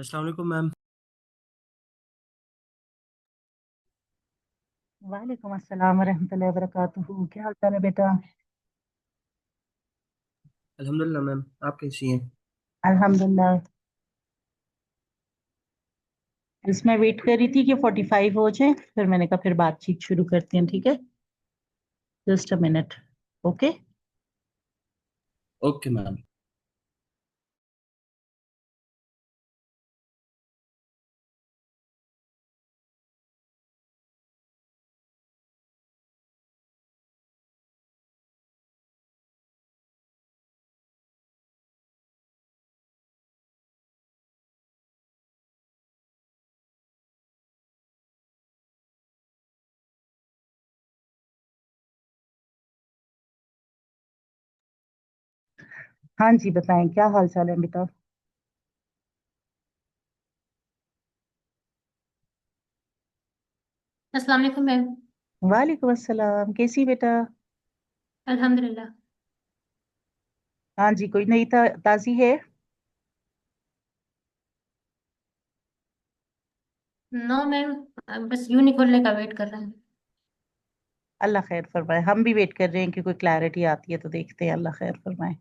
अस्सलाम वालेकुम मैम। वालेकुम अस्सलाम वरहमतुल्लाहि वबरकातुहू। क्या हाल चाल है बेटा? अल्हम्दुलिल्लाह मैम, आप कैसी हैं? अल्हम्दुलिल्लाह। इसमें वेट कर रही थी कि 45 हो जाए, फिर मैंने कहा फिर बातचीत शुरू करते हैं। ठीक है, just a minute. Okay. Okay ma'am. हाँ जी, बताएं क्या हाल चाल है बेटा? अस्सलाम वालेकुम मैम। वालेकुम अस्सलाम। कैसी बेटा? अल्हम्दुलिल्लाह। हाँ जी, कोई नई ताजी है? नो मैम, बस यूनी खोलने का वेट कर रहे हैं। अल्लाह खैर फरमाए। हम भी वेट कर रहे हैं कि कोई क्लैरिटी आती है तो देखते हैं। अल्लाह खैर फरमाए।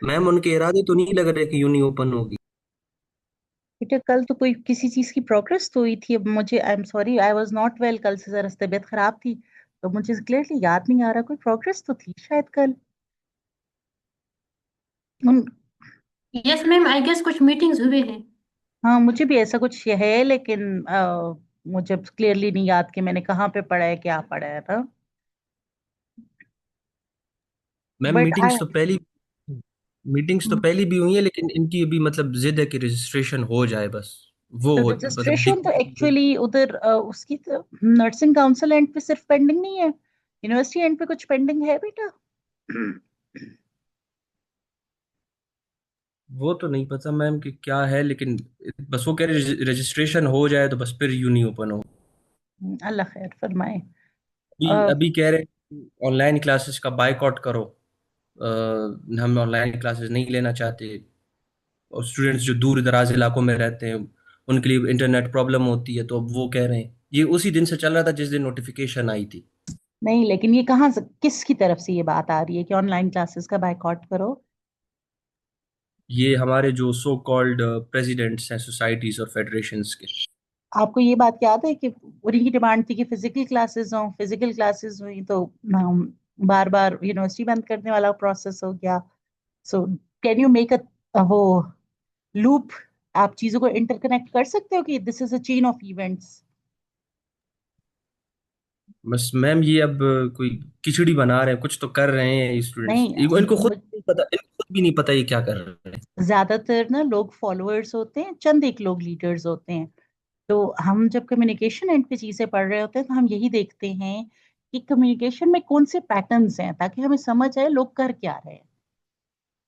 मैम उनके इरादे तो नहीं लग रहे कि यूनी ओपन होगी। बेटा कल तो कोई किसी चीज की प्रोग्रेस तो हुई थी। अब मुझे, I am sorry, I was not well. कल से जरा तबीयत खराब थी, तो मुझे क्लियरली याद नहीं आ रहा। कोई प्रोग्रेस तो थी शायद कल। उन यस मैम, आई गेस कुछ मीटिंग्स हुए हैं। हाँ, मुझे भी ऐसा कुछ है, लेकिन मुझे क्लियरली नहीं याद कि मैंने कहाँ पे पढ़ा है, क्या पढ़ा है ना। मैम बट आई, मीटिंग्स तो पहली भी हुई है, लेकिन इनकी अभी मतलब जिद है कि रजिस्ट्रेशन हो जाए बस। मतलब रजिस्ट्रेशन तो एक्चुअली उधर उसकी तो नर्सिंग काउंसिल एंड पे सिर्फ पेंडिंग नहीं है, यूनिवर्सिटी एंड पे कुछ पेंडिंग है बेटा। वो तो नहीं पता मैम कि क्या है, लेकिन बस वो कह रहे रजिस्ट्रेशन हो जाए तो बस फिर यूनी ओपन हो। अल्लाह खैर फरमाए। अभी अभी कह रहे ऑनलाइन क्लासेस का बायकॉट करो। हम ऑनलाइन क्लासेस नहीं लेना चाहते। और स्टूडेंट्स जो दूर दराज इलाकों में रहते हैं, उनके लिए इंटरनेट प्रॉब्लम होती है, तो अब वो कह रहे हैं। ये उसी दिन से चल रहा था जिस दिन नोटिफिकेशन आई थी। नहीं, लेकिन ये कहाँ से, किसकी तरफ से ये बात आ रही है कि ऑनलाइन क्लासेस का बायकॉट करो? ये हमारे जो सो कॉल्ड प्रेसिडेंट्स हैं सोसाइटीज और फेडरेशंस के। आपको ये बात याद है कि उन्हीं की डिमांड थी कि फिजिकल क्लासेस हों? फिजिकल क्लासेस हुई तो बार बार यूनिवर्सिटी बंद करने वाला प्रोसेस हो गया। So can you make a वो लूप? आप चीजों को इंटरकनेक्ट कर सकते हो कि this is a chain of events. बस मैम ये अब कोई खिचड़ी बना रहे हैं, कुछ तो कर रहे हैं स्टूडेंट्स। नहीं, इनको खुद नहीं पता, इनको खुद भी नहीं पता ये क्या कर रहे हैं। ज्यादातर ना लोग फॉलोअर्स होते हैं, चंद एक लोग लीडर्स होते हैं। तो हम जब कम्युनिकेशन एंड पे चीजें पढ़ रहे होते हैं तो हम यही देखते हैं कि कम्युनिकेशन में कौन से पैटर्न्स हैं, ताकि हमें समझ आए लोग कर क्या रहे हैं।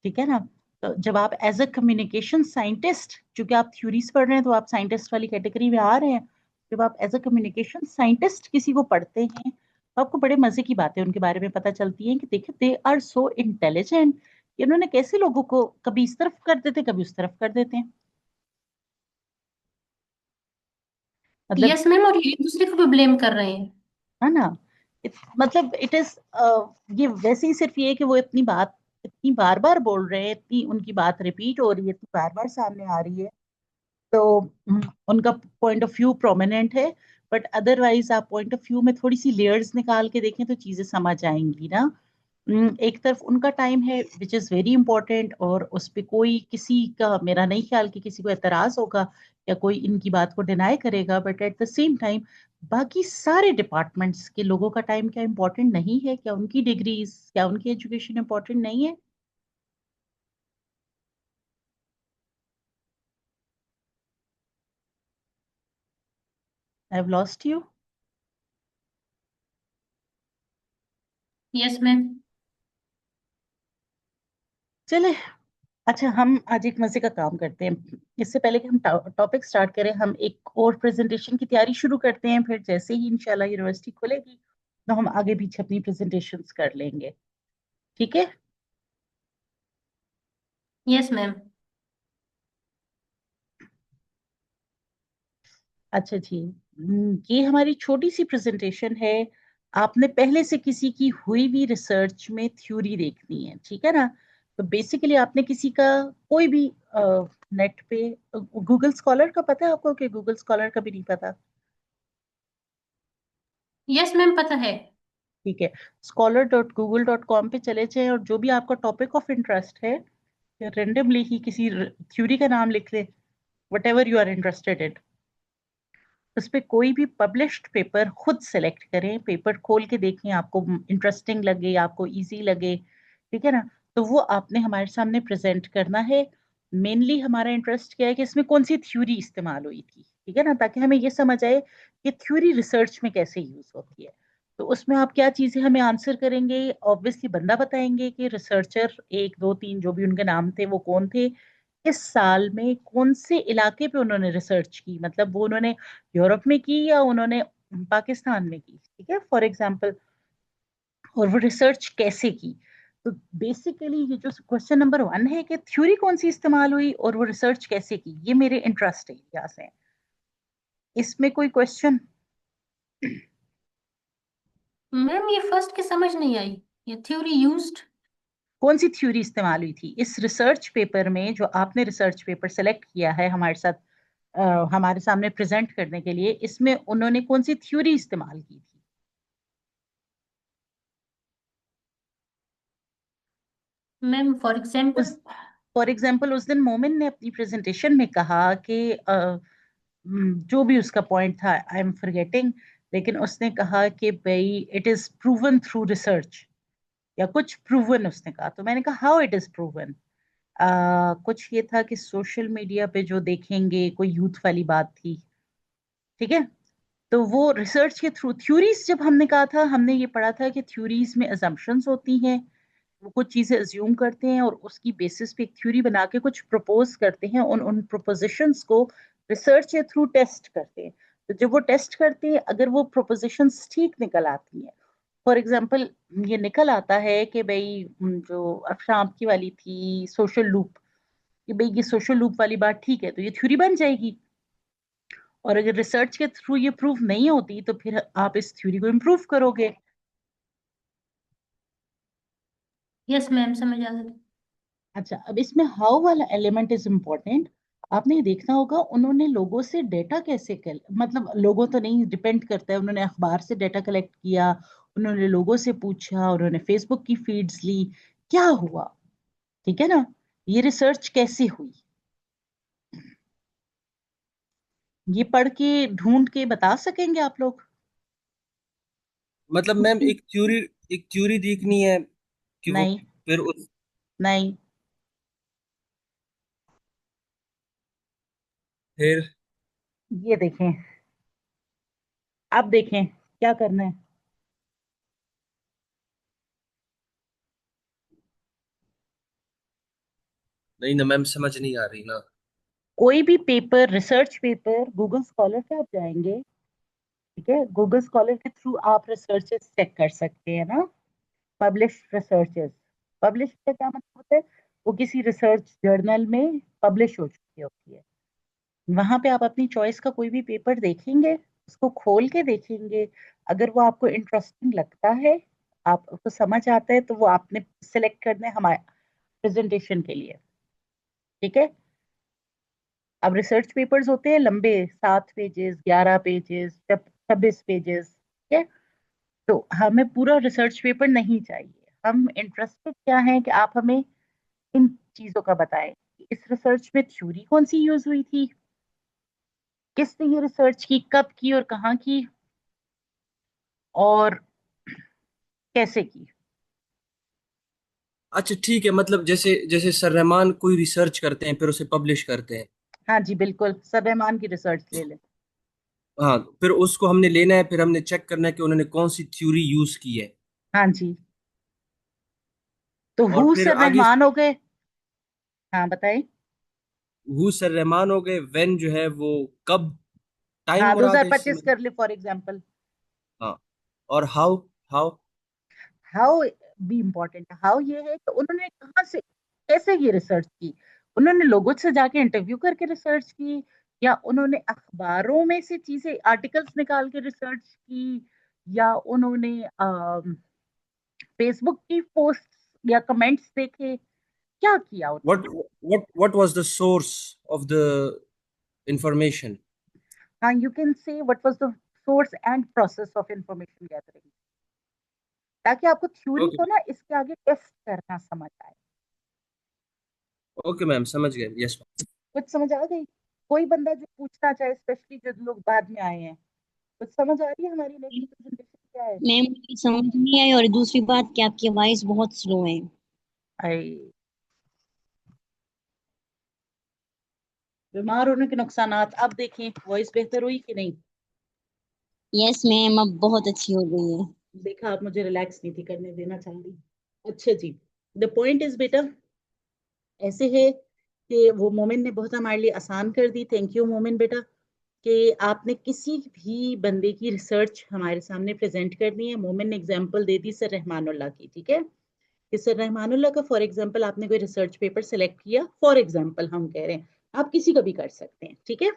ठीक है ना? तो जब आप एज अ कम्युनिकेशन साइंटिस्ट, क्योंकि आप थ्योरीज पढ़ रहे हैं तो आप साइंटिस्ट वाली कैटेगरी में आ रहे हैं, जब आप एज अ कम्युनिकेशन साइंटिस्ट किसी को पढ़ते हैं तो आपको बड़े मजे की बातें उनके बारे में पता चलती हैं कि देखिए दे आर सो इंटेलिजेंट। इन्होंने कैसे लोगों को कभी इस तरफ कर देते, कभी उस तरफ कर देते हैं। मतलब, यस मैम, और ये एक दूसरे को भी ब्लेम कर रहे हैं। है ना? मतलब इट इज, ये वैसे ही सिर्फ ये है कि वो इतनी बात इतनी बार बार बोल रहे हैं, इतनी उनकी बात रिपीट हो रही है, इतनी बार बार सामने आ रही है, तो उनका पॉइंट ऑफ व्यू प्रोमिनेंट है। बट अदरवाइज आप पॉइंट ऑफ व्यू में थोड़ी सी लेयर्स निकाल के देखें तो चीजें समझ आएंगी ना। एक तरफ उनका टाइम है विच इज वेरी इंपॉर्टेंट, और उस पे कोई किसी का, मेरा नहीं ख्याल कि किसी को एतराज होगा या कोई इनकी बात को डिनाई करेगा। But at the same time बाकी सारे डिपार्टमेंट्स के लोगों का टाइम क्या इंपॉर्टेंट नहीं है? क्या उनकी डिग्रीज, क्या उनकी एजुकेशन इंपॉर्टेंट नहीं है? I have lost you. Yes ma'am. चले, अच्छा हम आज एक मजे का काम करते हैं। इससे पहले कि हम टॉपिक स्टार्ट करें, हम एक और प्रेजेंटेशन की तैयारी शुरू करते हैं, फिर जैसे ही इंशाल्लाह यूनिवर्सिटी खुलेगी तो हम आगे पीछे अपनी प्रेजेंटेशंस कर लेंगे। ठीक है? Yes ma'am. अच्छा जी। ये हमारी छोटी सी प्रेजेंटेशन है। आपने पहले से किसी की हुई हुई रिसर्च में थ्योरी देखनी है, ठीक है ना। तो बेसिकली आपने किसी का कोई भी नेट पे, गूगल स्कॉलर का पता है आपको कि गूगल स्कॉलर का भी नहीं पता? यस मैम, पता है। ठीक है। scholar.google.com पे चले जाएं और जो भी आपका टॉपिक ऑफ इंटरेस्ट है, रेंडमली ही किसी थ्योरी का नाम लिख लें, whatever you are interested in. उस पे कोई भी पब्लिश्ड पेपर खुद सेलेक्ट करें, पेपर खोल के देखें, आपको इंटरेस्टिंग लगे, आपको इजी लगे, ठीक है ना। तो वो आपने हमारे सामने प्रेजेंट करना है। मेनली हमारा इंटरेस्ट क्या है कि इसमें कौन सी थ्योरी इस्तेमाल हुई थी, ठीक है ना, ताकि हमें ये समझ आए कि थ्योरी रिसर्च में कैसे यूज होती है। तो उसमें आप क्या चीजें हमें आंसर करेंगे, ऑब्वियसली बंदा बताएंगे कि रिसर्चर एक दो तीन जो भी उनके नाम थे वो कौन थे, किस साल में कौन से इलाके पे उन्होंने रिसर्च की, मतलब वो उन्होंने यूरोप में की या उन्होंने पाकिस्तान में की, ठीक है, फॉर एग्जाम्पल। और वो रिसर्च कैसे की। तो बेसिकली ये जो क्वेश्चन नंबर 1 है कि थ्योरी कौन सी इस्तेमाल हुई और वो रिसर्च कैसे की, ये मेरे इंटरेस्ट एरिया से है। इसमें कोई क्वेश्चन? मैम ये फर्स्ट की समझ नहीं आई, ये थ्योरी यूज्ड। कौन सी थ्योरी इस्तेमाल हुई थी इस रिसर्च पेपर में, जो आपने रिसर्च पेपर सेलेक्ट किया है हमारे साथ, हमारे सामने प्रेजेंट करने के लिए, इसमें उन्होंने कौन सी थ्योरी इस्तेमाल की थी। Ma'am for example. उस फॉर एग्जाम्पल उस दिन मोमिन ने अपनी प्रेजेंटेशन में कहा कि जो भी उसका पॉइंट था, आई एम फॉरगेटिंग, लेकिन उसने कहा कि भाई it is proven through research, या कुछ प्रूवन उसने कहा। तो मैंने कहा हाउ इट इज प्रूवन। कुछ ये था कि सोशल मीडिया पे जो देखेंगे, कोई यूथ वाली बात थी, ठीक है। तो वो रिसर्च के थ्रू थ्योरीज, जब हमने कहा था, हमने ये पढ़ा था कि थ्योरीज में अजम्पशंस होती हैं, वो कुछ चीजें अज्यूम करते हैं और उसकी बेसिस पे एक थ्योरी बना के कुछ प्रपोज करते हैं, उन उन प्रोपोजिशंस को रिसर्च के थ्रू टेस्ट करते हैं। तो जब वो टेस्ट करते हैं, अगर वो प्रोपोजिशंस ठीक निकल आती हैं, फॉर एग्जाम्पल ये निकल आता है कि भाई जो अफशाम की वाली थी सोशल लूप, कि भाई ये सोशल लूप वाली बात ठीक है, तो ये थ्योरी बन जाएगी। और अगर रिसर्च के थ्रू ये प्रूफ नहीं होती तो फिर आप इस थ्योरी को इम्प्रूव करोगे। यस मैम, समझ आ गई। अच्छा, अब इसमें हाउ वाला एलिमेंट इज इम्पोर्टेंट। आपने ये देखना होगा उन्होंने लोगों से डेटा कैसे कर, मतलब लोगों तो नहीं, डिपेंड करता है, उन्होंने अखबार से डेटा कलेक्ट किया, उन्होंने लोगों से पूछा, उन्होंने फेसबुक की फीड्स ली, क्या हुआ, ठीक है ना। ये रिसर्च कैसे हुई, ये पढ़ के ढूंढ के बता सकेंगे आप लोग? मतलब मैम एक थ्योरी देखनी है कि वो नहीं, फिर उस नहीं, फिर ये देखें, अब देखें क्या करना है। नहीं ना मैम, समझ नहीं आ रही ना। कोई भी paper, research paper, Google scholar पे आप जाएंगे, ठीक है, गूगल स्कॉलर के थ्रू आप रिसर्चेस चेक कर सकते हैं ना, पब्लिश रिसर्चेस। पब्लिश का क्या मतलब होता है, वो किसी रिसर्च जर्नल में पब्लिश हो चुकी होती है। वहां पे आप अपनी चॉइस का कोई भी पेपर देखेंगे, उसको खोल के देखेंगे, अगर वो आपको इंटरेस्टिंग लगता है, आपको समझ आता है, तो वो आपने सिलेक्ट करना है हमारे प्रेजेंटेशन के लिए, ठीक है। अब रिसर्च पेपर्स होते हैं लंबे, 7 पेजेस, 11 पेजेस, 26 पेजेस, ठीक है। तो हमें पूरा रिसर्च पेपर नहीं चाहिए, हम इंटरेस्टेड क्या है कि आप हमें इन चीजों का बताएं कि इस रिसर्च में थ्योरी कौन सी यूज हुई थी, किसने ये रिसर्च की, कब की और कहाँ की, और कैसे की। अच्छा ठीक है, मतलब जैसे जैसे सर रहमान कोई रिसर्च करते हैं फिर उसे पब्लिश करते हैं। हाँ जी बिल्कुल, सब रहमान की रिसर्च ले लें। हाँ, फिर उसको हमने लेना है, फिर हमने चेक करना है कि उन्होंने कौन सी थ्योरी यूज की है। हाँ जी। तो और हु फिर सर आगे रहमान हो गए। हाँ बताइए। हु सर रहमान हो गए, व्हेन जो है वो कब, टाइम हाँ मुराद है इससे 2025 मतलब। कर ले फॉर एग्जाम्पल। हाँ, और हाउ, हाउ हाउ भी इम्पोर्टेंट है। हाउ ये है कि उन्होंने कहाँ से, कैसे ये रिसर्च की। उन्होंने लोगों से जाके इंटरव्यू करके रिसर्च की, या उन्होंने अखबारों में से चीजें आर्टिकल्स निकाल के रिसर्च की, या उन्होंने फेसबुक की पोस्ट या कमेंट्स देखे, क्या किया what उन्होंने? what was the source of the information? हाँ, you can say what was the source and process of information gathering, ताकि आपको थ्योरी ओके। को ना इसके आगे टेस्ट करना समझ आए। ओके मैम, समझ गए। यस। कुछ समझ आ गई? कोई बंदा जो पूछना चाहे, स्पेशली जो लोग बाद में आए हैं, कुछ समझ आ रही है हमारी नेक्स्ट प्रेजेंटेशन क्या है? मैम मुझे समझ नहीं आई, और दूसरी बात कि आपकी आवाज बहुत स्लो है। आई, बीमार होने के नुकसानात। अब देखें वॉइस बेहतर हुई कि नहीं? यस मैम, अब बहुत अच्छी हो गई है। देखा, आप मुझे रिलैक्स नहीं थी करने देना चाह रही। अच्छा जी, द पॉइंट इज बेटा ऐसे है कि वो मोमिन ने बहुत हमारे लिए आसान कर दी। थैंक यू मोमिन बेटा, कि आपने किसी भी बंदे की रिसर्च हमारे सामने प्रेजेंट करनी है। मोमिन ने एग्जांपल दे दी सर रहमानुल्लाह की, ठीक है? कि सर रहमानुल्लाह का फॉर एग्जांपल आपने कोई रिसर्च पेपर सेलेक्ट किया, फॉर एग्जांपल हम कह रहे हैं, आप किसी का भी कर सकते हैं, ठीक है?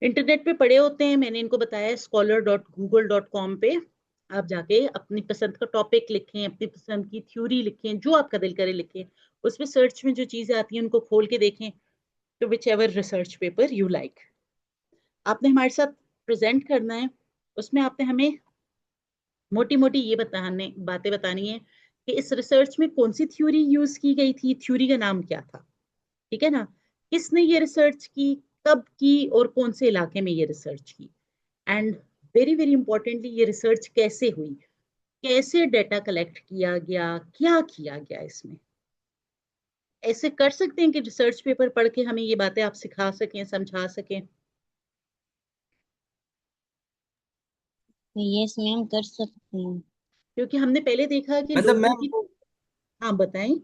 इंटरनेट पे पड़े होते हैं, मैंने इनको बताया scholar.google.com पे आप जाके अपनी पसंद का टॉपिक लिखें, अपनी पसंद की थ्योरी लिखें, जो आपका दिल करे लिखें। उसमें सर्च में जो चीजें आती हैं उनको खोल के देखें, तो which ever research paper you like आपने हमारे साथ प्रेजेंट करना है। उसमें आपने हमें मोटी मोटी ये बातें बतानी है कि इस रिसर्च में कौन सी थ्योरी यूज की गई थी, थ्योरी का नाम क्या था, ठीक है ना? किसने ये रिसर्च की, कब की, और कौन से इलाके में ये रिसर्च की, एंड वेरी वेरी इंपॉर्टेंटली ये रिसर्च कैसे हुई, कैसे डेटा कलेक्ट किया गया, क्या किया गया इसमें। ऐसे कर सकते हैं कि रिसर्च पेपर पढ़ के हमें ये बातें आप सिखा सकें, समझा सकें? यस मैम, कर सकते हैं। क्योंकि हमने पहले देखा कि मतलब लोगों मैम की। हाँ बताएं।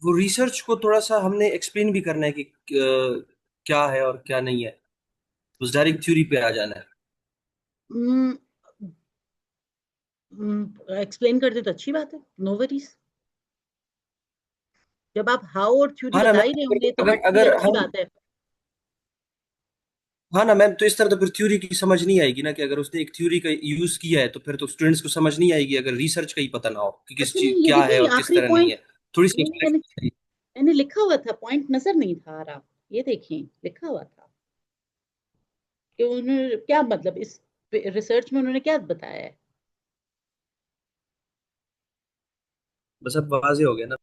वो रिसर्च को थोड़ा सा हमने एक्सप्लेन भी करना है कि क्या है और क्या नहीं है, उस डायरेक्ट थ्योरी पे आ जाना है। एक्सप्लेन कर दे तो अच्छी बात है, नो वरीज। जब आप हाउ और थ्योरी हाँ ना बता ही मैम, रहे होंगे तो अगर ये अगर अच्छी हम, बात है। हाँ ना मैम, तो इस तरह तो फिर थ्योरी की समझ नहीं आएगी ना, कि अगर उसने एक थ्योरी का यूज किया है तो फिर तो स्टूडेंट्स को समझ नहीं आएगी अगर रिसर्च का ही पता ना हो कि किस अच्छा चीज नहीं, ये क्या देखिए है ये और किस आखिरी तरह नहीं पॉइंट। है। थोड़ी सी नहीं, मैंने लिखा हुआ था, पॉइंट नजर नहीं था आ रहा। ये देखिए लिखा हुआ था कि उन्होंने क्या मतलब इस रिसर्च में उन्होंने क्या बताया है। बस अब वाजे हो गया ना।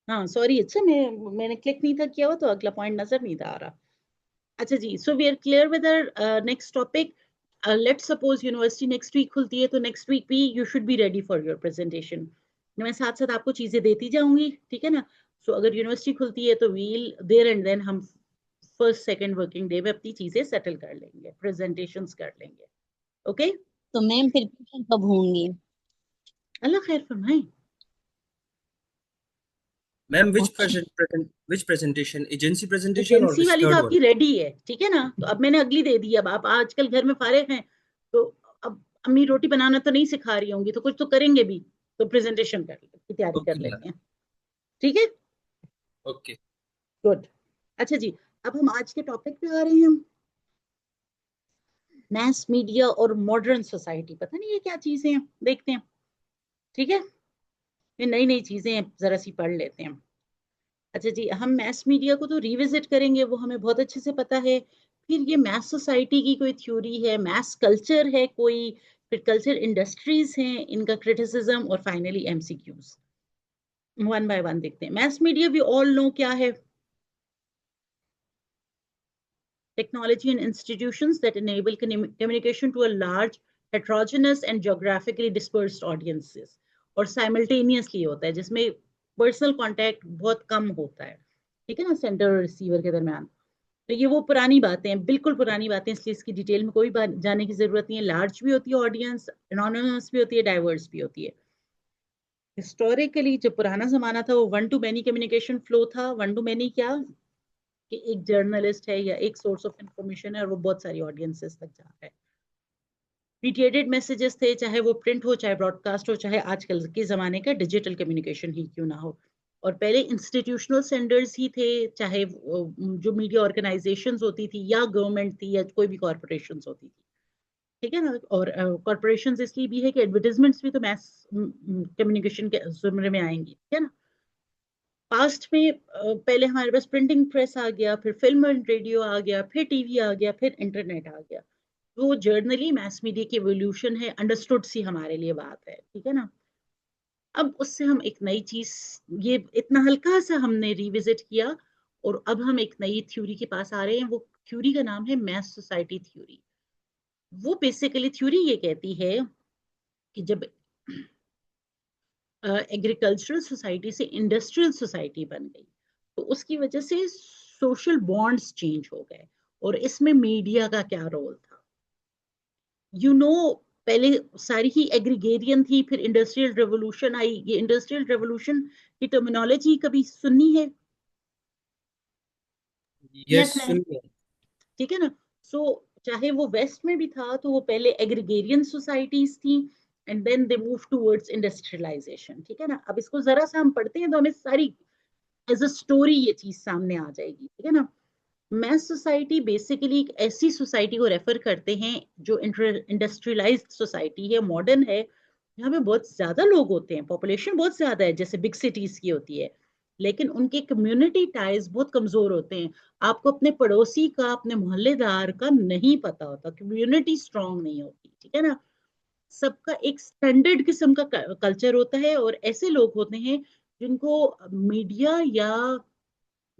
हाँ सॉरी, अच्छा मैंने क्लिक नहीं था किया हुआ तो अगला पॉइंट नजर नहीं था आ रहा। अच्छा जी, so we are clear with next topic. Let's suppose university next week खुलती है, तो नेक्स्ट वीक भी you should be ready for your presentation. मैं साथ साथ आपको चीजें देती जाऊंगी, ठीक है ना? सो अगर यूनिवर्सिटी खुलती है तो वील देयर एंड देन हम फर्स्ट सेकंड वर्किंग डे में अपनी चीजें सेटल कर लेंगे, प्रेजेंटेशंस कर लेंगे। ओके? तो मैम फिर पेपर कब होंगे? अल्लाह खैर फरमाए। Ma'am okay. Which presentation, agency presentation और एजेंसी दिस वाली तो थर्ड वन? आपकी रेडी है, ठीक है ना? तो अब मैंने अगली दे दी। अब आप आजकल घर में फारिग हैं, तो अब अम्मी रोटी बनाना तो नहीं सिखा रही होंगी, तो कुछ तो करेंगे भी, तो प्रेजेंटेशन की तैयारी कर ओके लेते हैं, ठीक है? ओके। गुड। अच्छा जी, अब हम आज के टॉपिक पे आ रहे हैं। मैस मीडिया और मॉडर्न सोसाइटी, पता नहीं ये क्या चीजें हैं, देखते हैं, ठीक है? ये नई नई चीजें हैं, जरा सी पढ़ लेते हैं। अच्छा जी, हम मैस मीडिया को तो रिविजिट करेंगे, वो हमें बहुत अच्छे से पता है। फिर ये मैस सोसाइटी की कोई थ्योरी है, मैस कल्चर है कोई, फिर कल्चर इंडस्ट्रीज हैं, इनका क्रिटिसिज्म, और finally MCQs. One by one देखते हैं। Mass media we all know क्या है। Technology and institutions that enable communication to a large heterogeneous and geographically dispersed audiences, और simultaneously होता है जिसमें पर्सनल कांटेक्ट बहुत कम होता है, ठीक है ना, सेंटर और रिसीवर के दरमियान। तो ये वो पुरानी बातें हैं, बिल्कुल पुरानी बातें, इसलिए इसकी डिटेल में कोई बात जाने की जरूरत नहीं है। लार्ज भी होती है ऑडियंस, एनोनिमस भी होती है, डाइवर्स भी होती है। हिस्टोरिकली जो पुराना जमाना था वो one two many communication flow था। वन टू मैनी क्या, कि एक जर्नलिस्ट है या एक सोर्स ऑफ इंफॉर्मेशन है और वो बहुत सारी ऑडियंसेस तक जा रहा है। रिटेटेड मैसेजेस थे, चाहे वो प्रिंट हो, चाहे ब्रॉडकास्ट हो, चाहे आजकल के जमाने का डिजिटल कम्युनिकेशन ही क्यों ना हो। और पहले इंस्टीट्यूशनल स्टैंडर्ड्स ही थे, चाहे जो मीडिया ऑर्गेनाइजेशंस होती थी या गवर्नमेंट थी या कोई भी कॉरपोरेशंस होती थी, ठीक है ना। और कॉरपोरेशंस इसलिए भी है कि एडवर्टाइजमेंट्स भी तो मैस कम्युनिकेशन के जुमरे में आएंगी, ठीक है ना। पास्ट में पहले हमारे पास प्रिंटिंग प्रेस आ गया, फिर फिल्म एंड रेडियो आ गया, फिर टीवी आ गया, फिर इंटरनेट आ गया। वो जर्नली मैस मीडिया की एवोल्यूशन है, अंडरस्टूड सी हमारे लिए बात है, ठीक है ना। अब उससे हम एक नई चीज, ये इतना हल्का सा हमने रिविजिट किया और अब हम एक नई थ्योरी के पास आ रहे हैं। वो थ्योरी का नाम है मैस सोसाइटी थ्योरी। वो बेसिकली थ्योरी ये कहती है कि जब एग्रीकल्चरल सोसाइटी से इंडस्ट्रियल सोसाइटी बन गई तो उसकी वजह से सोशल बॉन्ड्स चेंज हो गए, और इसमें मीडिया का क्या रोल था। यू नो, पहले सारी ही एग्रीगेरियन थी, फिर इंडस्ट्रियल रेवोल्यूशन आई। ये इंडस्ट्रियल रेवोल्यूशन की टर्मिनोलॉजी कभी सुनी है? Yes, yes ma'am. सुनिए। ठीक है ना। सो चाहे वो वेस्ट में भी था तो वो पहले एग्रीगेरियन सोसाइटीज थी and then they move towards industrialisation, ठीक है ना। अब इसको जरा सा हम पढ़ते हैं तो हमें सारी एज अ स्टोरी ये चीज सामने आ जाएगी, ठीक है ना। मैस सोसाइटी बेसिकली एक ऐसी सोसाइटी को रेफर करते हैं जो इंडस्ट्रियलाइज्ड सोसाइटी है, मॉडर्न है। यहाँ पे बहुत ज्यादा लोग होते हैं, पॉपुलेशन बहुत ज्यादा है जैसे बिग सिटीज की होती है, लेकिन उनके कम्युनिटी टाइज बहुत कमजोर होते हैं। आपको अपने पड़ोसी का, अपने मोहल्लेदार का नहीं पता होता, कम्युनिटी स्ट्रांग नहीं होती, ठीक है ना। सबका एक स्टैंडर्ड किस्म का कल्चर होता है, और ऐसे लोग होते हैं जिनको मीडिया या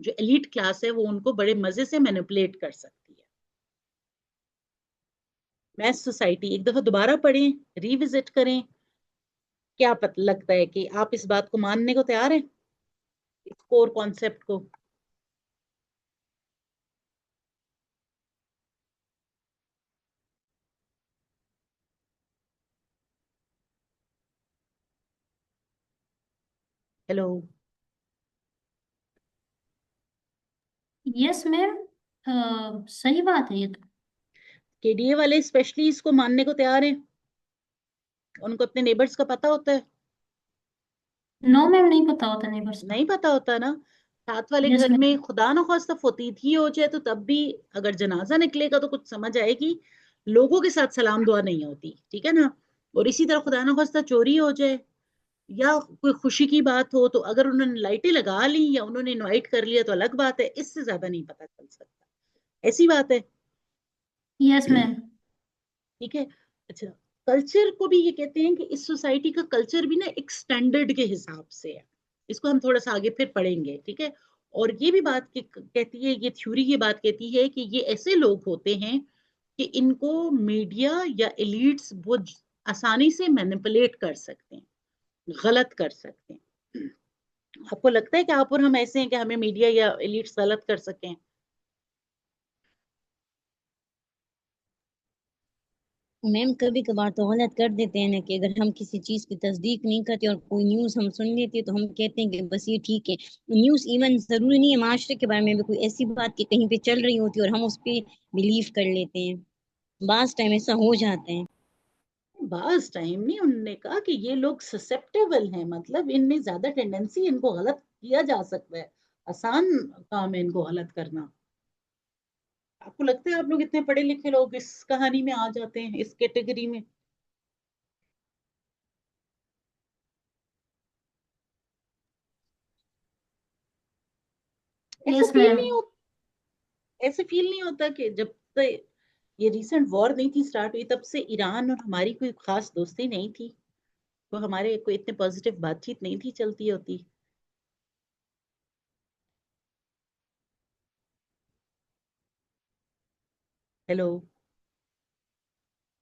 जो एलीट क्लास है वो उनको बड़े मजे से मैनिपुलेट कर सकती है। मैस सोसाइटी एक दफा दोबारा पढ़ें, रिविजिट करें, क्या पता लगता है कि आप इस बात को मानने को तैयार हैं, इस कोर कॉन्सेप्ट को। हेलो। Yes ma'am. सही बात है ये तो। केडीए वाले स्पेशली इसको मानने को तैयार हैं? उनको अपने नेबर्स का पता होता है? नो मैम, नहीं पता होता नेबर्स का। नहीं पता होता ना। साथ वाले यस घर मैम। में खुदा न खास्ता फतीही हो जाए तो तब भी अगर जनाजा निकलेगा तो कुछ समझ आएगी, लोगों के साथ सलाम दुआ नहीं होती, ठीक है ना। और इसी तरह खुदा न खास्ता चोरी हो जाए या कोई खुशी की बात हो तो अगर उन्होंने लाइटें लगा ली या उन्होंने इनवाइट कर लिया तो अलग बात है, इससे ज्यादा नहीं पता चल सकता। ऐसी बात है। Yes ma'am. ठीक है। अच्छा, कल्चर को भी ये कहते हैं कि इस सोसाइटी का कल्चर भी ना एक स्टैंडर्ड के हिसाब से है। इसको हम थोड़ा सा आगे फिर पढ़ेंगे, ठीक है। और ये भी बात कहती है, ये थ्योरी ये बात कहती है कि ये ऐसे लोग होते हैं कि इनको मीडिया या एलिट्स बहुत आसानी से मैनिपुलेट कर सकते हैं, गलत कर सकते हैं। आपको लगता है कि आप और हम ऐसे हैं कि हमें मीडिया या एलिट्स गलत कर सकें? मैम कभी कभार तो गलत कर देते हैं ना, कि अगर हम किसी चीज की तस्दीक नहीं करते और कोई न्यूज हम सुन लेते हैं तो हम कहते हैं कि बस ये ठीक है। न्यूज इवन जरूरी नहीं है, माशरे के बारे में भी कोई ऐसी बात कि कहीं पे चल रही होती है और हम उस पे बिलीव कर लेते हैं। बास टाइम ऐसा हो जाता है। बास टाइम नहीं, उन्होंने कहा कि ये लोग ससेप्टेबल हैं, मतलब इनमें ज्यादा टेंडेंसी, इनको गलत किया जा सकता है, आसान काम है इनको गलत करना। आपको लगता है आप लोग इतने पढ़े लिखे लोग इस कहानी में आ जाते हैं, इस कैटेगरी में? ऐसा यस फील मैम। नहीं होता, ऐसे फील नहीं होता कि जब से ये रिसेंट वॉर नहीं थी स्टार्ट हुई तब से ईरान और हमारी कोई खास दोस्ती नहीं थी, तो हमारे कोई इतने पॉजिटिव बातचीत नहीं थी चलती होती? हेलो।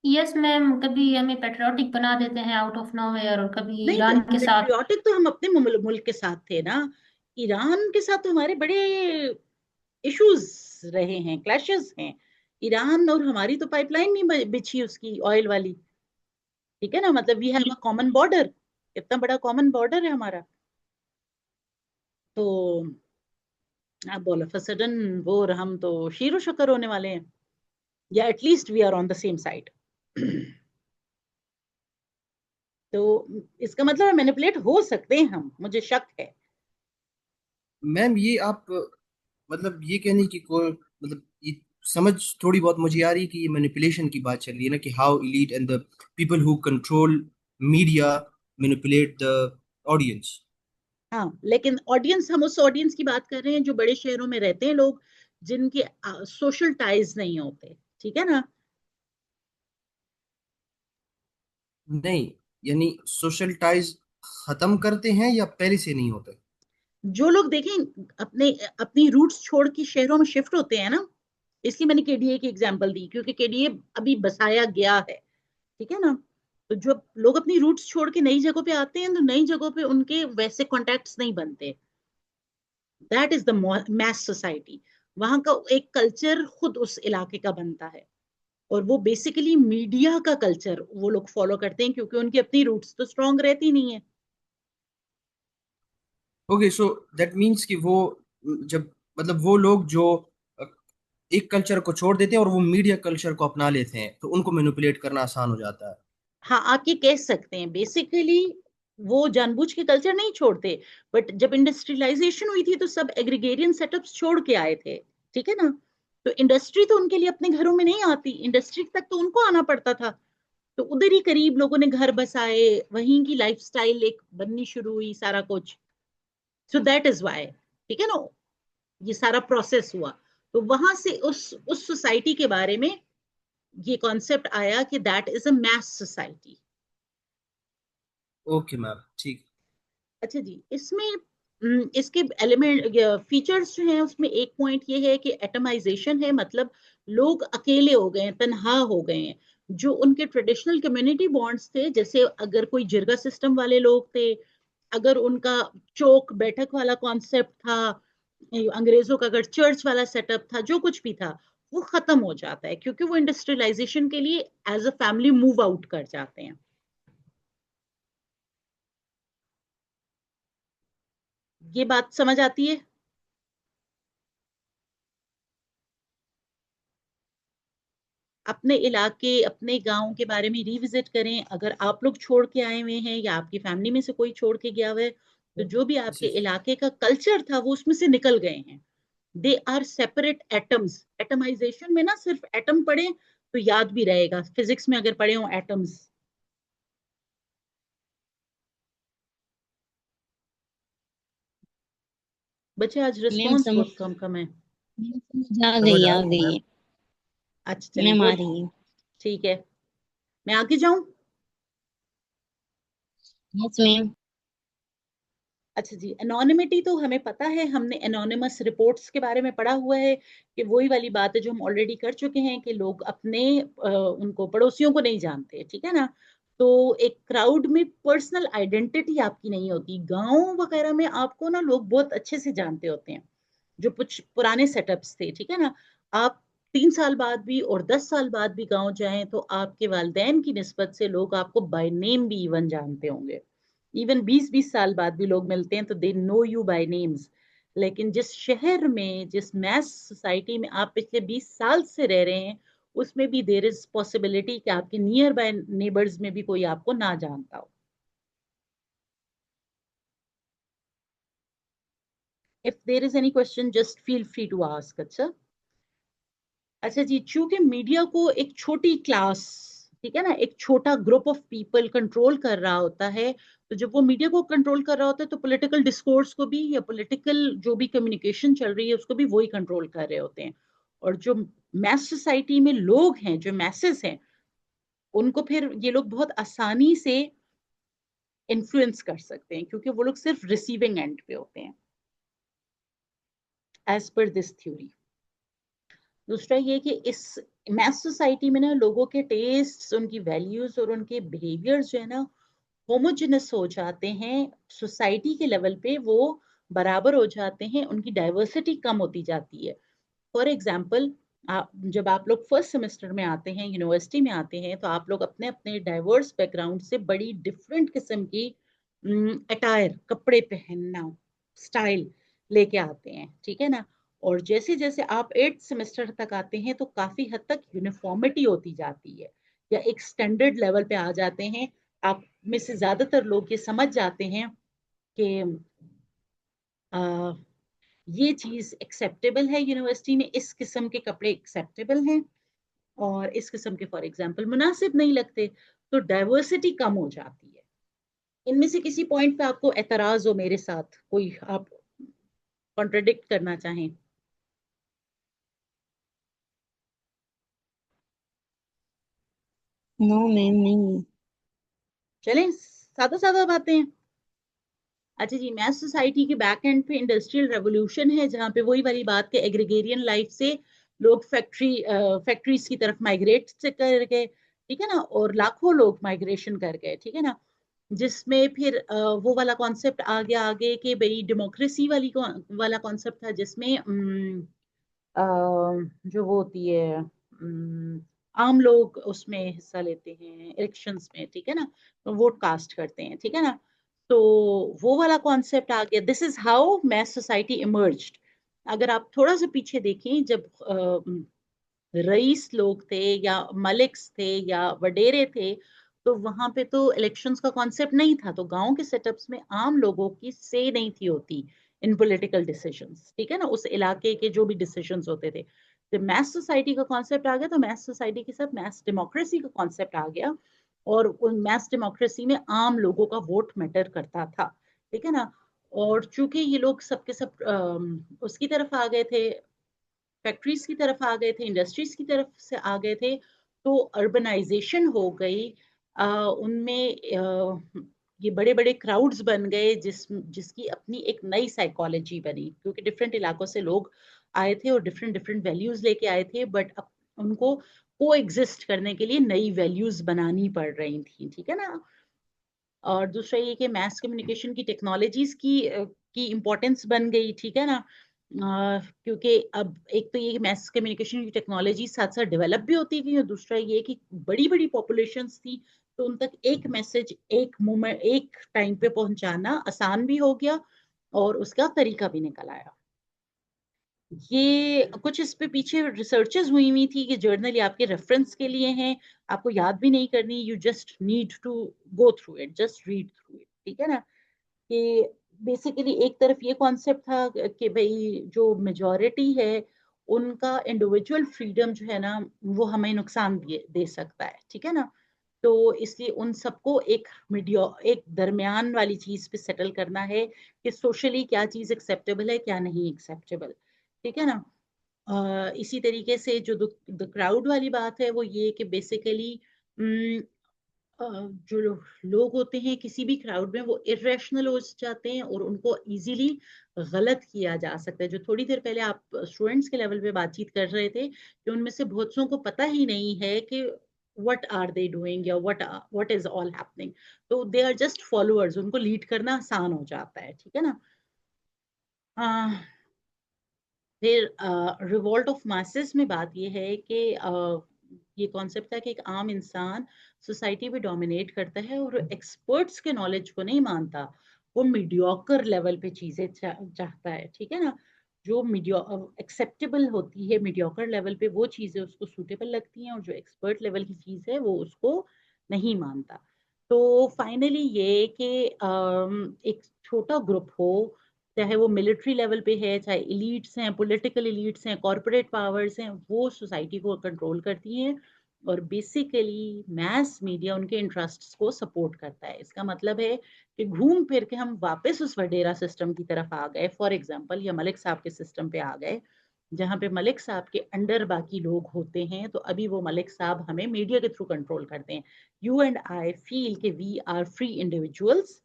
यस मैम, कभी हमें पेट्रियाटिक बना देते हैं आउट ऑफ नोवेयर, और कभी नहीं, ईरान के साथ। पेट्रियाटिक तो हम अपने मुल्क के साथ थे ना। ईरान के साथ तो हमारे बड़े इश्यूज रहे हैं, क्लैशेस हैं। ईरान और हमारी तो पाइपलाइन नहीं बिछी उसकी ऑयल वाली, ठीक है ना। मतलब we have a common border, इतना बड़ा कॉमन बॉर्डर है हमारा। तो अब ऑल ऑफ अ सडन वो और हम तो शीरो शक्कर होने वाले हैं, या at least we are on the same side. तो इसका मतलब मैनिपुलेट हो सकते हैं हम, मुझे शक है। मैम ये आप मतलब ये कहने की कोई मतलब ये समझ थोड़ी बहुत मुझे आ रही है कि ये मैनिपुलेशन की बात चल रही है ना, कि how elite and the people who control media manipulate the audience. हाँ, लेकिन ऑडियंस, हम उस ऑडियंस की बात कर रहे हैं जो बड़े शहरों में रहते हैं लोग, जिनके सोशल टाइज नहीं होते, ठीक है ना। नहीं, यानी सोशल टाइज खत्म करते हैं या पहले से नहीं होते? जो लोग देखें अपने अपनी रूट्स छोड़ के शहरों में शिफ्ट होते हैं ना, इसलिए मैंने केडीए की एग्जांपल दी, क्योंकि केडीए अभी बसाया गया है, ठीक है ना। तो जो लोग अपनी रूट्स छोड़ के नई जगहों पे आते हैं, तो नई जगहों पे उनके वैसे कॉन्टेक्ट्स नहीं बनते। That is the mass society. वहां का एक कल्चर खुद उस इलाके का बनता है, और वो बेसिकली मीडिया का कल्चर वो लोग फॉलो करते हैं, क्योंकि उनकी अपनी रूट्स तो स्ट्रांग रहती नहीं है। ओके, सो दैट मीन्स कि वो जब मतलब वो लोग जो अ, एक कल्चर को छोड़ देते हैं और वो मीडिया कल्चर को अपना लेते हैं, तो उनको मैनिपुलेट करना आसान हो जाता है। हाँ, आप ये कह सकते हैं बेसिकली वो जानबूझ के कल्चर नहीं छोड़ते, बट जब इंडस्ट्रियलाइजेशन हुई थी तो सब एग्रीगेरियन सेटअप्स छोड़ के आए थे, ठीक है ना। तो इंडस्ट्री तो उनके लिए अपने घरों में नहीं आती, इंडस्ट्री तक तो उनको आना पड़ता था। तो उधर ही करीब लोगों ने घर बसाए, वहीं की लाइफस्टाइल एक बननी शुरू हुई, सारा कुछ। सो दैट इज वाई, ठीक है ना, ये सारा प्रोसेस हुआ। तो वहां से उस सोसाइटी के बारे में ये कॉन्सेप्ट आया कि that is a mass society. Okay ma'am, ठीक। अच्छा जी, इसमें इसके एलिमेंट फीचर्स जो हैं उसमें एक पॉइंट ये है कि एटमाइजेशन है, मतलब लोग अकेले हो गए हैं, तन्हा हो गए हैं। जो उनके ट्रेडिशनल कम्युनिटी बॉन्ड्स थे, जैसे अगर कोई जिरगा सिस्टम वाले लोग थे, अगर उनका चौक बैठक वाला कॉन्सेप्ट था, अंग्रेजों का अगर चर्च वाला सेटअप था, जो कुछ भी था, वो खत्म हो जाता है, क्योंकि वो इंडस्ट्रियलाइजेशन के लिए as a family move out कर जाते हैं। ये बात समझ आती है? अपने इलाके, अपने गांव के बारे में रिविजिट करें, अगर आप लोग छोड़ के आए हुए हैं या आपकी फैमिली में से कोई छोड़ के गया हुआ है, तो जो भी आपके इलाके का कल्चर था वो उसमें से निकल गए हैं। They are separate atoms. Atomisation में ना सिर्फ एटम पढ़े तो याद भी रहेगा, फिजिक्स में अगर पढ़े हो एटम्स। बच्चे आज मैम रिस्पॉन्स समझ बहुत कम कम है। समझ आ समझ गई, आ आ रही है गई मैम। है। अच्छा चलें, मैम आ गुड। रही है। ठीक है, मैं आगे जाऊं? Yes ma'am. अच्छा जी, एनोनिमिटी तो हमें पता है, हमने एनोनिमस रिपोर्ट्स के बारे में पढ़ा हुआ है, कि वही वाली बात है जो हम ऑलरेडी कर चुके हैं, कि लोग अपने उनको पड़ोसियों को नहीं जानते, ठीक है ना। तो एक क्राउड में पर्सनल आइडेंटिटी आपकी नहीं होती। गांव वगैरह में आपको ना लोग बहुत अच्छे से जानते होते हैं, जो कुछ पुराने सेटअप्स थे, ठीक है ना। आप 3 साल बाद भी और 10 साल बाद भी गांव जाएं तो आपके वालिदैन की निस्बत से लोग आपको बाय नेम भी इवन जानते होंगे। इवन 20-20 साल बाद भी लोग मिलते हैं तो they know you by names. लेकिन जिस शहर में, जिस मैस सोसाइटी में आप पिछले 20 साल से रह रहे हैं, उसमें भी देर इज पॉसिबिलिटी कि आपके नियर बाय नेबर्स में भी कोई आपको ना जानता हो। If there is any question just feel free to ask. अच्छा, अच्छा जी, चूंकि मीडिया को एक छोटी क्लास, ठीक है ना, एक छोटा ग्रुप ऑफ पीपल कंट्रोल कर रहा होता है, तो जब वो मीडिया को कंट्रोल कर रहा होता है तो पॉलिटिकल डिस्कोर्स को भी, या पॉलिटिकल जो भी कम्युनिकेशन चल रही है उसको भी वही कंट्रोल कर रहे होते हैं। और जो मैस सोसाइटी में लोग हैं, जो मैसेस हैं, उनको फिर ये लोग बहुत आसानी से इन्फ्लुएंस कर सकते हैं, क्योंकि वो लोग सिर्फ रिसीविंग एंड पे होते हैं, एज पर दिस थ्योरी। दूसरा ये कि इस मैस सोसाइटी में ना लोगों के टेस्ट, उनकी वैल्यूज और उनके बिहेवियर्स जो है ना होमोजेनस हो जाते हैं, सोसाइटी के लेवल पे वो बराबर हो जाते हैं, उनकी डाइवर्सिटी कम होती जाती है। फॉर एग्जाम्पल, जब आप लोग फर्स्ट सेमेस्टर में आते हैं, यूनिवर्सिटी में आते हैं, तो आप लोग अपने अपने डाइवर्स बैकग्राउंड से बड़ी डिफरेंट किस्म की अटायर, कपड़े पहनना, स्टाइल लेके आते हैं, ठीक है ना। और जैसे जैसे आप 8th सेमेस्टर तक आते हैं तो काफी हद तक यूनिफॉर्मिटी होती जाती है, या एक स्टैंडर्ड लेवल पे आ जाते हैं। आप में से ज्यादातर लोग ये समझ जाते हैं कि ये चीज एक्सेप्टेबल है यूनिवर्सिटी में, इस किस्म के कपड़े एक्सेप्टेबल हैं और इस किस्म के फॉर एग्जांपल मुनासिब नहीं लगते, तो डाइवर्सिटी कम हो जाती है। इनमें से किसी पॉइंट पे आपको एतराज हो मेरे साथ, कोई आप कॉन्ट्रडिक्ट करना चाहें? नो मैम, नहीं। चलें सादा सादा बातें हैं। अच्छा जी, मैथ सोसाइटी के बैक एंड पे इंडस्ट्रियल रेवोल्यूशन है, जहाँ पे वही वाली बात के एग्रीगेरियन लाइफ से लोग फैक्ट्रीज की तरफ माइग्रेट से कर गए, ठीक है ना, और लाखों लोग माइग्रेशन कर गए, ठीक है ना, जिसमें फिर वो वाला कॉन्सेप्ट आ गया आगे कि भाई डेमोक्रेसी वाला कॉन्सेप्ट था, जिसमें जो वो होती है आम लोग उसमें हिस्सा लेते हैं इलेक्शंस में, ठीक है ना, तो वोट कास्ट करते हैं, ठीक है ना, तो वो वाला कॉन्सेप्ट आ गया। This is how math society emerged. अगर आप थोड़ा सा पीछे देखें, जब रईस लोग थे या मलिक्स थे या वडेरे थे, तो वहां पे तो इलेक्शंस का कॉन्सेप्ट नहीं था, तो गांव के सेटअप्स में आम लोगों की से नहीं थी होती इन पॉलिटिकल डिसीजंस, ठीक है ना, उस इलाके के जो भी डिसीजंस होते थे। जब मैथ सोसाइटी का कॉन्सेप्ट आ गया, तो मैथ सोसाइटी के साथ मैथ डेमोक्रेसी का कॉन्सेप्ट आ गया, और उन मैथ डेमोक्रेसी में आम लोगों का वोट मैटर करता था, ठीक है ना। और चूंकि ये लोग सबके सब उसकी तरफ आ गए थे, फैक्ट्रीज की तरफ आ गए थे, इंडस्ट्रीज की तरफ से आ गए थे, तो अर्बनाइजेशन हो गई। उनमें ये बड़े बड़े क्राउड्स बन गए, जिसकी अपनी एक नई साइकोलॉजी बनी, क्योंकि डिफरेंट इलाकों से लोग आए थे और डिफरेंट डिफरेंट वैल्यूज लेके आए थे, बट अब उनको को एग्जिस्ट करने के लिए नई वैल्यूज बनानी पड़ रही थी, ठीक है ना। और दूसरा ये कि मैस कम्युनिकेशन की टेक्नोलॉजीज की इम्पोर्टेंस बन गई, ठीक है ना, क्योंकि अब एक तो ये मैस कम्युनिकेशन की टेक्नोलॉजी साथ साथ डेवलप भी होती गई, और दूसरा ये कि बड़ी बड़ी पॉपुलेशंस थी, तो उन तक एक मैसेज एक मोमेंट एक टाइम पे पहुंचाना आसान भी हो गया, और उसका तरीका भी निकल आया। ये कुछ इस पे पीछे रिसर्चेस हुई थी कि जर्नल आपके रेफरेंस के लिए हैं, आपको याद भी नहीं करनी, you just need to go through it, just read through it, ठीक है ना। कि बेसिकली एक तरफ ये कॉन्सेप्ट था कि भाई जो मेजॉरिटी है उनका इंडिविजुअल फ्रीडम जो है ना, वो हमें नुकसान दे सकता है, ठीक है ना, तो इसलिए उन सबको एक दरमियान वाली चीज पे सेटल करना है कि सोशली क्या चीज एक्सेप्टेबल है, क्या नहीं एक्सेप्टेबल, ठीक है ना। इसी तरीके से जो द क्राउड वाली बात है, वो ये कि बेसिकली जो लोग होते हैं किसी भी क्राउड में, वो इरेशनल हो जाते हैं और उनको इजीली गलत किया जा सकता है। जो थोड़ी देर पहले आप स्टूडेंट्स के लेवल पे बातचीत कर रहे थे कि उनमें से बहुत सौ को पता ही नहीं है कि व्हाट आर दे डूइंग या व्हाट इज ऑल हैपनिंग, तो दे आर जस्ट फॉलोअर्स, उनको लीड करना आसान हो जाता है, ठीक है ना। फिर रिवॉल्ट ऑफ मासेस में बात यह है कि ये कॉन्सेप्ट है कि एक आम इंसान सोसाइटी पे डोमिनेट करता है और एक्सपर्ट्स के नॉलेज को नहीं मानता, वो मीडियोकर लेवल पे चीजें चाहता है, ठीक है ना। जो एक्सेप्टेबल होती है मीडियोकर लेवल पे, वो चीजें उसको सूटेबल लगती हैं, और जो एक्सपर्ट लेवल की चीज है वो उसको नहीं मानता। तो फाइनली ये कि एक छोटा ग्रुप हो, चाहे वो मिलिट्री लेवल पे है, चाहे इलीट्स हैं, पॉलिटिकल इलीट्स हैं, कॉरपोरेट पावर्स हैं, वो सोसाइटी को कंट्रोल करती हैं, और बेसिकली मैस मीडिया उनके इंटरेस्ट्स को सपोर्ट करता है। इसका मतलब है कि घूम फिर के हम वापस उस वडेरा सिस्टम की तरफ आ गए, फॉर एग्जांपल, या मलिक साहब के सिस्टम पे आ गए, जहाँ पे मलिक साहब के अंडर बाकी लोग होते हैं, तो अभी वो मलिक साहब हमें मीडिया के थ्रू कंट्रोल करते हैं। यू एंड आई फील कि वी आर फ्री इंडिविजुअल्स,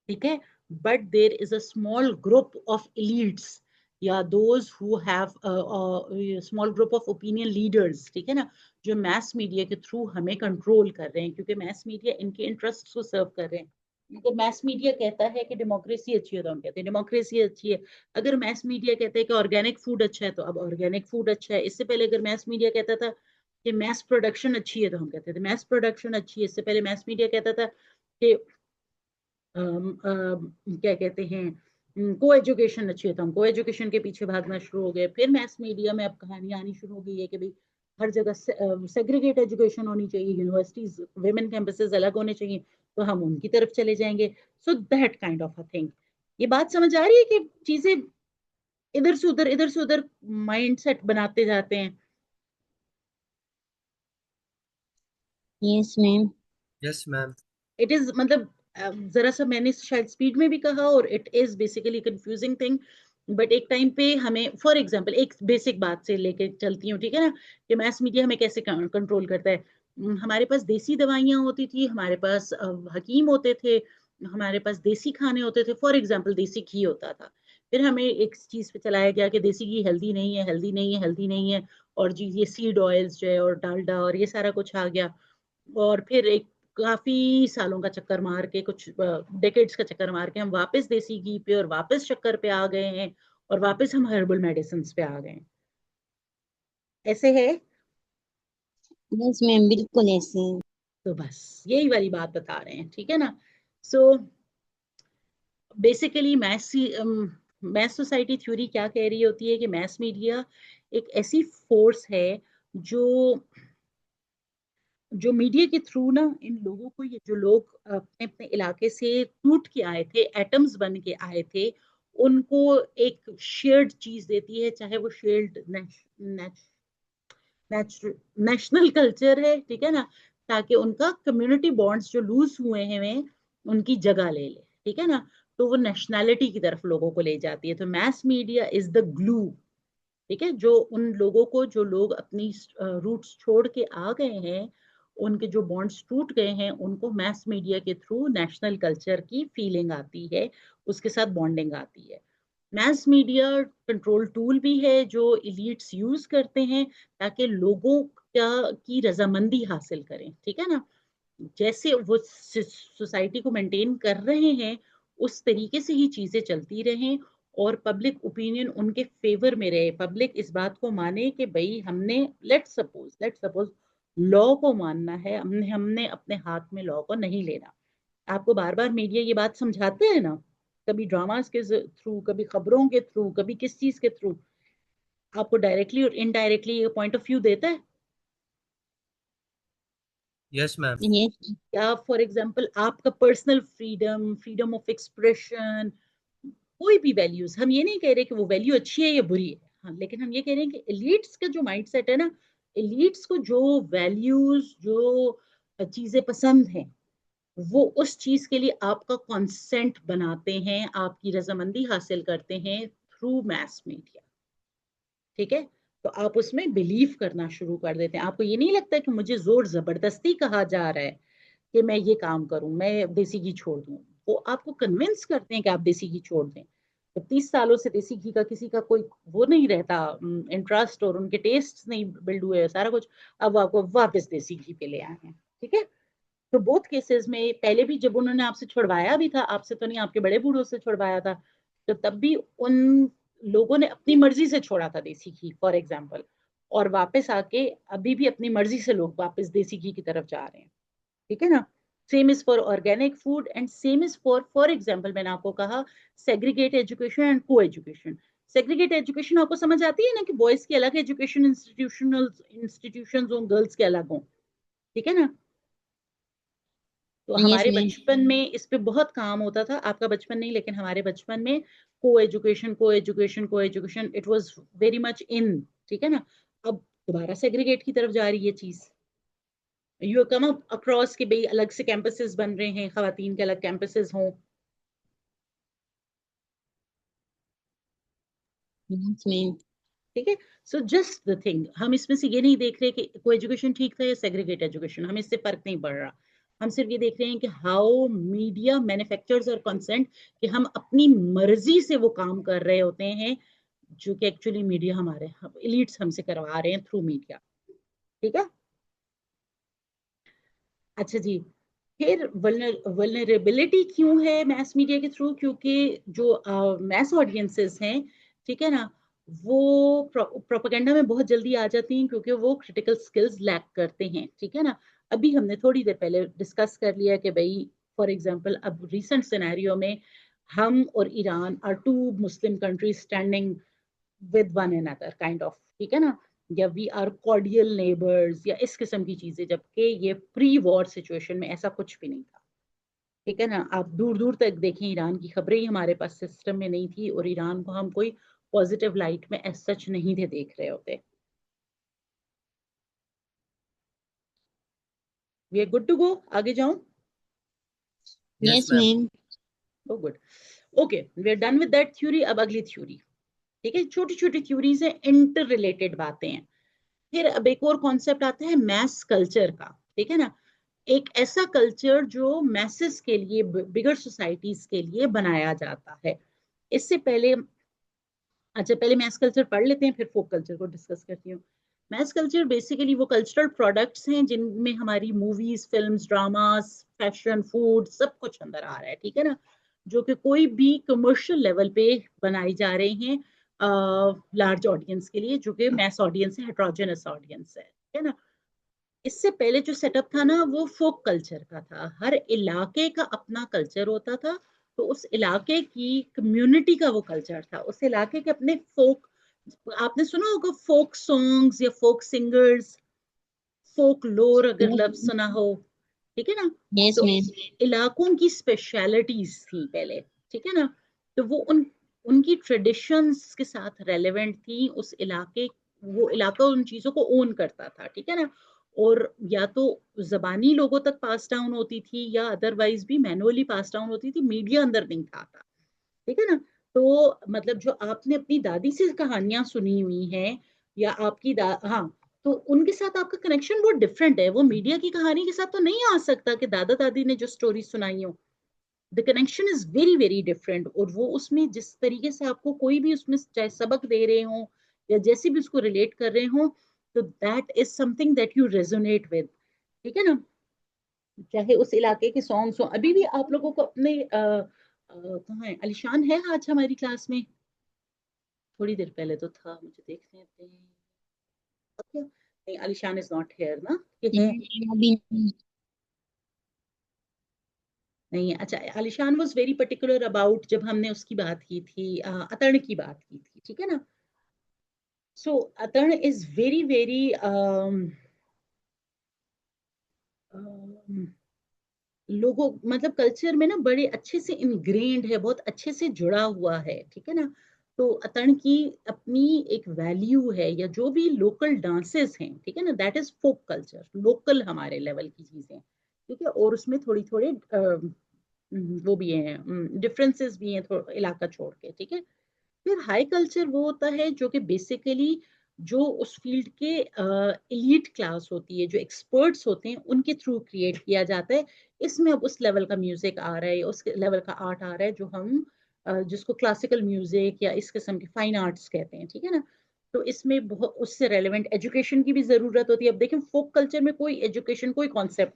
ठीक है, but there is a small group of elites या those who have small group of opinion leaders, ठीक है ना, जो मैस मीडिया के थ्रू हमें कंट्रोल कर रहे हैं, क्योंकि मैस मीडिया इनके इंटरेस्ट को सर्व कर रहे हैं। अगर मैस मीडिया कहता है कि डेमोक्रेसी अच्छी है, तो हम कहते हैं डेमोक्रेसी अच्छी है। अगर मैस मीडिया कहता है कि ऑर्गेनिक फूड अच्छा है, तो अब ऑर्गेनिक फूड अच्छा है। इससे पहले अगर मैस मीडिया कहता था कि मैस प्रोडक्शन अच्छी है, तो हम कहते थे मैस प्रोडक्शन अच्छी है। इससे पहले मैस मीडिया कहता था कि क्या कहते हैं को एजुकेशन अच्छी है, तो हम को एजुकेशन के पीछे भागना शुरू हो गए। फिर मैस मीडिया में अब कहानियां आनी शुरू हो गई है कि भाई हर जगह सेग्रीगेट एजुकेशन होनी चाहिए, यूनिवर्सिटीज वेमेन कैंपसेस अलग होने चाहिए, तो हम उनकी तरफ चले जाएंगे। So that kind of a thing. ये बात समझ आ रही है कि चीजें इधर से उधर माइंडसेट बनाते जाते हैं। Yes ma'am. Yes ma'am. It is मतलब जरा सा मैंने शायद स्पीड में भी कहा, और it is basically confusing thing. But एक टाइम पे हमें, फॉर एग्जांपल एक बेसिक बात से लेके चलती हूँ, ठीक है ना, कि मैस मीडिया हमें कैसे कंट्रोल करता है। हमारे पास देसी दवाइयाँ होती थी, हमारे पास हकीम होते थे, हमारे पास देसी खाने होते थे। फॉर एग्जाम्पल देसी घी होता था। फिर हमें एक चीज पे चलाया गया कि देसी घी हेल्दी नहीं है, हेल्दी नहीं है, हेल्दी नहीं है, और जी ये सीड ऑयल्स जो है और डालडा और ये सारा कुछ आ गया। और फिर एक काफी सालों का चक्कर मार के, कुछ डेकेड्स का चक्कर मार के हम वापस देसी घी पे और वापस शक्कर पे आ गए हैं, और वापस हम हर्बल मेडिसिन पे आ गए हैं। ऐसे है। यस मैम, बिल्कुल ऐसे। तो बस यही वाली बात बता रहे हैं, ठीक है ना। So basically mass society theory क्या कह रही होती है कि मैस मीडिया एक ऐसी फोर्स है जो जो मीडिया के थ्रू ना इन लोगों को, ये जो लोग अपने अपने इलाके से टूट के आए थे, एटम्स बन के आए थे, उनको एक शेयर्ड चीज देती है, चाहे वो शेयर्ड नेशनल कल्चर है, ठीक है ना, ताकि उनका कम्युनिटी बॉन्ड्स जो लूज हुए हैं उनकी जगह ले ले, ठीक है ना। तो वो नेशनैलिटी की तरफ लोगों को ले जाती है। तो mess media is the glue, ठीक है, जो उन लोगों को, जो लोग अपनी रूट्स छोड़ के आ गए हैं, उनके जो बॉन्ड्स टूट गए हैं, उनको मैस मीडिया के थ्रू नेशनल कल्चर की फीलिंग आती है, उसके साथ बॉन्डिंग आती है। मैस मीडिया कंट्रोल टूल भी है जो इलीट्स यूज करते हैं ताकि लोगों की रजामंदी हासिल करें, ठीक है ना। जैसे वो सोसाइटी को मेंटेन कर रहे हैं, उस तरीके से ही चीजें चलती रहें, और पब्लिक ओपिनियन उनके फेवर में रहे। पब्लिक इस बात को माने कि भाई हमने, लेट्स सपोज लॉ को मानना है, हमने हमने अपने हाथ में लॉ को नहीं लेना। आपको बार बार मीडिया ये बात समझाते हैं ना, कभी ड्रामास के थ्रू, कभी खबरों के थ्रू, कभी किस चीज के थ्रू, आपको डायरेक्टली और इनडायरेक्टली ये पॉइंट ऑफ व्यू देता है। Yes ma'am. यस। या फॉर एग्जांपल आपका personal freedom, freedom of expression, कोई भी वैल्यूज, हम ये नहीं कह रहे कि वो वैल्यू अच्छी है या बुरी है, हाँ, लेकिन हम ये कह रहे हैं कि एलिट्स का जो माइंडसेट है ना, एलिट्स को जो वैल्यूज, जो चीजें पसंद हैं, वो उस चीज के लिए आपका कंसेंट बनाते हैं, आपकी रजामंदी हासिल करते हैं थ्रू मैस मीडिया, ठीक है। तो आप उसमें बिलीव करना शुरू कर देते हैं। आपको ये नहीं लगता कि मुझे जोर जबरदस्ती कहा जा रहा है कि मैं ये काम करूं, मैं देसी घी छोड़ दूं। वो आपको कन्विंस करते हैं कि आप देसी घी छोड़ दें। तो 30 सालों से देसी घी का किसी का कोई वो नहीं रहता इंटरेस्ट, और उनके टेस्ट नहीं बिल्ड हुए सारा कुछ, अब वो आपको वापस देसी घी पे ले आए हैं, ठीक है। तो बोथ केसेस में पहले भी जब उन्होंने आपसे छुड़वाया भी था, आपसे तो नहीं, आपके बड़े बूढ़ों से छुड़वाया था, तो तब भी उन लोगों ने अपनी मर्जी से छोड़ा था देसी घी, फॉर एग्जाम्पल, और वापस आके अभी भी अपनी मर्जी से लोग वापस देसी घी की तरफ जा रहे हैं, ठीक है ना। Same is for organic food, and same is for example मैंने आपको कहा सेग्रीगेट एजुकेशन एंड को एजुकेशन। सेग्रीगेट एजुकेशन आपको समझ आती है ना, कि बॉयज की अलग एजुकेशन इंस्टीट्यूशन हो, गर्ल्स के अलग हो, ठीक है ना। तो यस हमारे मैम। बचपन में इस पे बहुत काम होता था, आपका बचपन नहीं, लेकिन हमारे बचपन में को education it was very much in, ठीक है ना। अब दोबारा सेग्रीगेट की तरफ जा रही है चीज। यू कम अक्रॉस के भाई अलग से कैंपसेस बन रहे हैं, खवातीन के अलग कैंपसेस हों, यस मैम। ठीक है। सो जस्ट द थिंग, हम इसमें से ये नहीं देख रहे कि को एजुकेशन ठीक था या सेग्रीगेट एजुकेशन, हमें इससे फर्क नहीं पड़ रहा। हम सिर्फ ये देख रहे हैं कि हाउ मीडिया मैन्युफैक्चर्स और कंसेंट, कि हम अपनी मर्जी से वो काम कर रहे होते हैं, जो कि एक्चुअली मीडिया हमारे इलीट्स हमसे करवा रहे हैं थ्रू मीडिया, ठीक है। अच्छा जी। फिर वल्नरेबिलिटी क्यों है मैस मीडिया के थ्रू, क्योंकि जो मैस ऑडियंसेस हैं, ठीक है ना, वो प्रोपेगेंडा में बहुत जल्दी आ जाती हैं, क्योंकि वो क्रिटिकल स्किल्स लैक करते हैं, ठीक है ना। अभी हमने थोड़ी देर पहले डिस्कस कर लिया कि भाई फॉर एग्जांपल अब रिसेंट सिनेरियो में हम और Iran are two Muslim countries standing with one another kind of, ठीक है ना, या वी आर कॉर्डियल नेबर्स, या इस किस्म की चीजें, जबकि ये प्री वॉर सिचुएशन में ऐसा कुछ भी नहीं था, ठीक है ना। आप दूर दूर तक देखें, ईरान की खबरें ही हमारे पास सिस्टम में नहीं थी, और ईरान को हम कोई पॉजिटिव लाइट में एज सच नहीं थे देख रहे होते। We are good to go, आगे जाऊं? Yes yes ma'am. Ma'am. Oh good, okay, we are done with that theory. अब अगली थ्योरी, ठीक है, छोटी छोटी थ्योरीज है, इंटर रिलेटेड बातें हैं। फिर अब एक और कॉन्सेप्ट आता है मैस कल्चर का, ठीक है ना, एक ऐसा कल्चर जो मैसेस के लिए, बिगर सोसाइटीज के लिए बनाया जाता है। इससे पहले, अच्छा पहले मैस कल्चर पढ़ लेते हैं, फिर फोक कल्चर को डिस्कस करती हूँ। मैस कल्चर बेसिकली वो कल्चरल प्रोडक्ट्स हैं जिनमें हमारी movies, films, dramas, fashion, food सब कुछ अंदर आ रहा है, ठीक है ना, जो कि कोई भी कमर्शियल लेवल पे बनाई जा रहे हैं लार्ज ऑडियंस के लिए, जो कि मैस ऑडियंस है, हेट्रोजेनस ऑडियंस है, ठीक है ना। इससे पहले जो सेटअप था ना वो फोक कल्चर का था, हर इलाके का अपना कल्चर होता था, तो उस इलाके की कम्युनिटी का वो कल्चर था, उस इलाके के अपने फोक, आपने सुना होगा फोक सॉन्ग्स या फोक सिंगर्स, फोक लोर अगर लफ्ज सुना हो, ठीक है ना। यस तो मैम। इलाकों की स्पेशलिटीज थी पहले, ठीक है ना, तो वो उनकी ट्रेडिशंस के साथ रेलेवेंट थी, उस इलाके, वो इलाका उन चीजों को ओन करता था, ठीक है ना, और या तो जबानी लोगों तक पास डाउन होती थी या अदरवाइज भी मैनुअली पास डाउन होती थी, मीडिया अंदर नहीं था, ठीक है ना। तो मतलब जो आपने अपनी दादी से कहानियां सुनी हुई हैं या आपकी हाँ, तो उनके साथ आपका कनेक्शन बहुत डिफरेंट है, वो मीडिया की कहानी के साथ तो नहीं आ सकता कि दादा दादी ने जो स्टोरी सुनाई हो। The connection is very very different, और वो उसमें जिस तरीके से आपको कोई भी उसमें चाहे सबक दे रहे हो या जैसे भी उसको रिलेट कर रहे हो, तो that is something that you resonate with, ठीक है ना। चाहे उस इलाके के सॉन्ग्स हो, अभी भी आप लोगों को अपने कहाँ है अलीशान, है आज हमारी क्लास में? थोड़ी देर पहले तो था, मुझे देख लेते हैं। Okay. नहीं, अलीशान इज नॉट हियर ना, ये है? अभी नहीं, अच्छा, अलीशान वाज वेरी पर्टिकुलर अबाउट, जब हमने उसकी बात की थी, अतर्ण की बात की थी, ठीक है ना। सो अतर्ण इज वेरी वेरी लोगों, मतलब कल्चर में ना बड़े अच्छे से इनग्रेन्ड है, बहुत अच्छे से जुड़ा हुआ है, ठीक है ना। तो अतर्ण की अपनी एक वैल्यू है, या जो भी लोकल डांसेस हैं, ठीक है ना, that is folk culture, local हमारे लेवल की चीजें, ठीक है, और उसमें थोड़ी थोड़े वो भी हैं, डिफरेंसेस भी हैं थोड़ा इलाका छोड़ के, ठीक है। फिर हाई कल्चर वो होता है जो कि बेसिकली जो उस फील्ड के एलीट क्लास होती है, जो एक्सपर्ट्स होते हैं, उनके थ्रू क्रिएट किया जाता है। इसमें अब उस लेवल का म्यूजिक आ रहा है, उस लेवल का आर्ट आ रहा है जो हम जिसको क्लासिकल म्यूजिक या इस किस्म के फाइन आर्ट्स कहते हैं, ठीक है ना। तो इसमें बहुत उससे रेलेवेंट एजुकेशन की भी जरूरत होती है। अब देखें फोक कल्चर में कोई एजुकेशन, कोई कॉन्सेप्ट